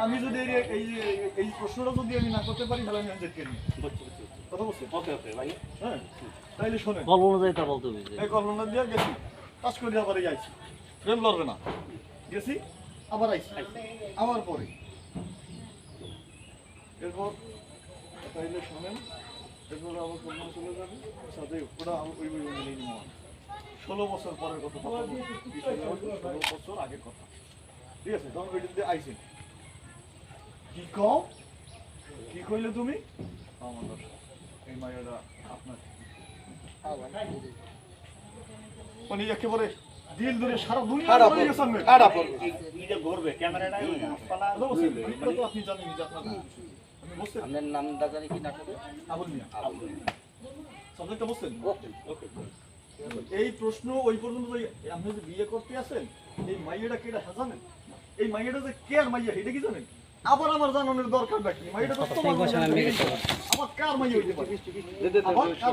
আমি যদি এই প্রশ্নটা যদি আমি না করতে পারি তাহলে আমি আনসার কেন কথা বলছি হ্যাঁ তাইলে শোনেন গল্প অনুযায়ী তা বলতে হবে এই কল্পনা দিয়ে গেছি কাজ করে আবার যাইছি প্রেম লড়বে না গেছি আবার আইছি আবার পরে এরপর তাইলে শোনেন এরপর আবার কল্পনা চলে যাবে সাথে ওটা ওই 16 বছর পরের কথা 16 বছর আগের কথা ঠিক আছে তখন ওইটা দিয়ে আইসি কি কও কি কইলে তুমি আমার দোষ এই মায়াটা আপনার মানে একেবারে দিল ধরে সারা দুনিয়া ধরে গেছেন এইটা ঘুরবে ক্যামেরাটা তো আপনি জানেন যে আপনার আমি বলছি আপনার নামটা জানি কি নাটকে আবুল মিয়া সাবজেক্টটা বলছেন ওকে ওকে এই প্রশ্ন ওই পর্যন্ত আপনি যে বিয়ে করতে আছেন এই মাইয়াটা কেটা জানেন এই মাইয়াটা যে কে আর মাইয়া এটা কি জানেন আবার আমার জানানোর দরকার নাকি মাইয়াটা তো তোমার আমার কার মাইয়া হইতে পারে আবার কার